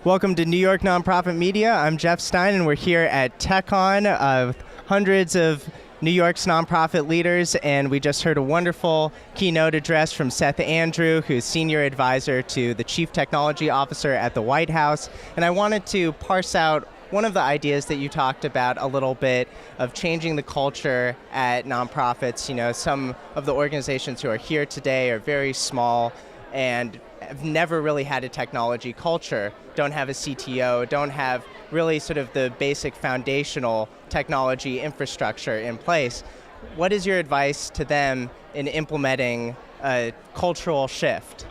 Welcome to New York Nonprofit Media. I'm Jeff Stein, and we're here at TechCon with hundreds of New York's nonprofit leaders, and we just heard a wonderful keynote address from Seth, who's Senior Advisor to the Chief Technology Officer at the White House. And I wanted to parse out one of the ideas that you talked about a little bit of changing the culture at nonprofits. You know, some of the organizations who are here today are very small and have never really had a technology culture, don't have a CTO, don't have really sort of the basic foundational technology infrastructure in place. What is your advice to them in implementing a cultural shift?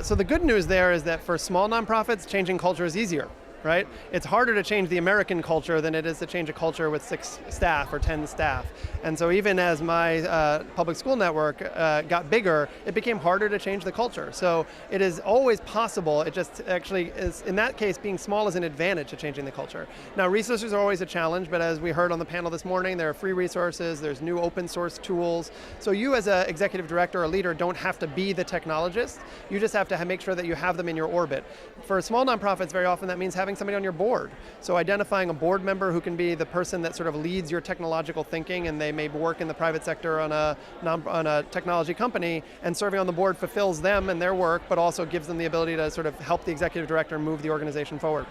So the good news there is that for small nonprofits, changing culture is easier. Right? It's harder to change the American culture than it is to change a culture with 6 staff or 10 staff. And so even as my public school network got bigger, it became harder to change the culture. So it is always possible. It just actually is, in that case, being small is an advantage to changing the culture. Now, resources are always a challenge, but as we heard on the panel this morning, there are free resources, there's new open source tools. So you as an executive director or leader don't have to be the technologist. You just have to make sure that you have them in your orbit. For small nonprofits, very often that means having somebody on your board. So identifying a board member who can be the person that sort of leads your technological thinking, and they may work in the private sector on a technology company, and serving on the board fulfills them and their work, but also gives them the ability to sort of help the executive director move the organization forward.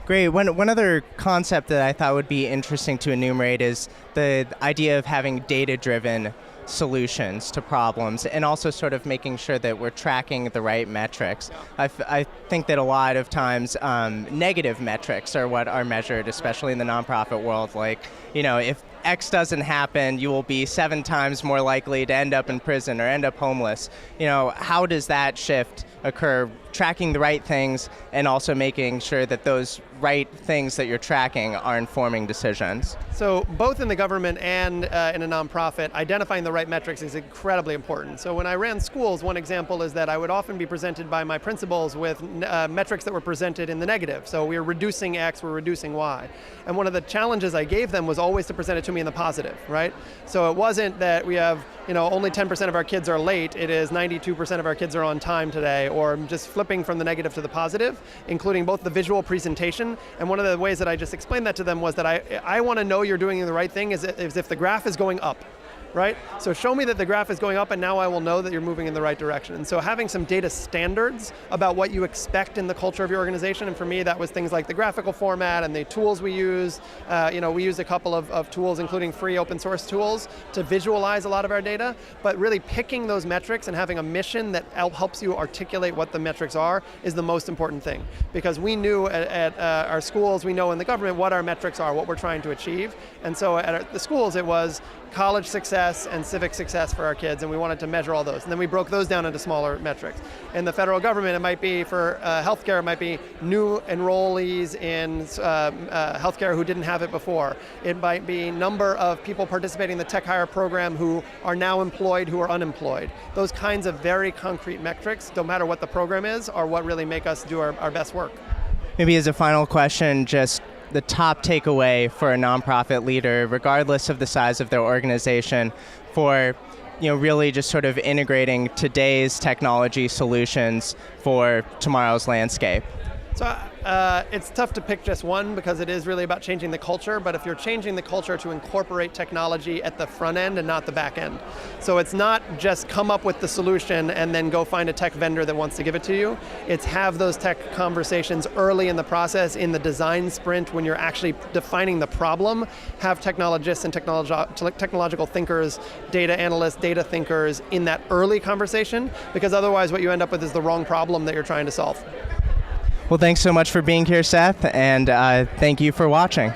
Great. One other concept that I thought would be interesting to enumerate is the idea of having data-driven solutions to problems, and also sort of making sure that we're tracking the right metrics. I think that a lot of times negative metrics are what are measured, especially in the nonprofit world. Like, you know, if X doesn't happen, you will be 7 times more likely to end up in prison or end up homeless. You know, how does that shift occur? Tracking the right things and also making sure that those right things that you're tracking are informing decisions. So both in the government and in a nonprofit, identifying the right metrics is incredibly important. So when I ran schools, one example is that I would often be presented by my principals with metrics that were presented in the negative. So we're reducing X, we're reducing Y. And one of the challenges I gave them was always to present it to me in the positive, right? So it wasn't that we have, you know, only 10% of our kids are late, it is 92% of our kids are on time today, or just flipping from the negative to the positive, including both the visual presentation. And one of the ways that I just explained that to them was that I want to know you're doing the right thing is if the graph is going up. Right? So show me that the graph is going up, and now I will know that you're moving in the right direction. And so having some data standards about what you expect in the culture of your organization, and for me that was things like the graphical format and the tools we use. We used a couple of tools, including free open source tools, to visualize a lot of our data, but really picking those metrics and having a mission that helps you articulate what the metrics are is the most important thing. Because we knew at our schools, we know in the government what our metrics are, what we're trying to achieve. And so at the schools it was college success and civic success for our kids, and we wanted to measure all those. And then we broke those down into smaller metrics. In the federal government, it might be for healthcare, it might be new enrollees in healthcare who didn't have it before. It might be number of people participating in the Tech Hire program who are now employed, who are unemployed. Those kinds of very concrete metrics, no matter what the program is, are what really make us do our best work. Maybe as a final question, just the top takeaway for a nonprofit leader, regardless of the size of their organization, for really just sort of integrating today's technology solutions for tomorrow's landscape. So it's tough to pick just one because it is really about changing the culture, but if you're changing the culture to incorporate technology at the front end and not the back end. So it's not just come up with the solution and then go find a tech vendor that wants to give it to you. It's have those tech conversations early in the process, in the design sprint, when you're actually defining the problem. Have technologists and technological thinkers, data analysts, data thinkers in that early conversation, because otherwise what you end up with is the wrong problem that you're trying to solve. Well, thanks so much for being here, Seth, and thank you for watching.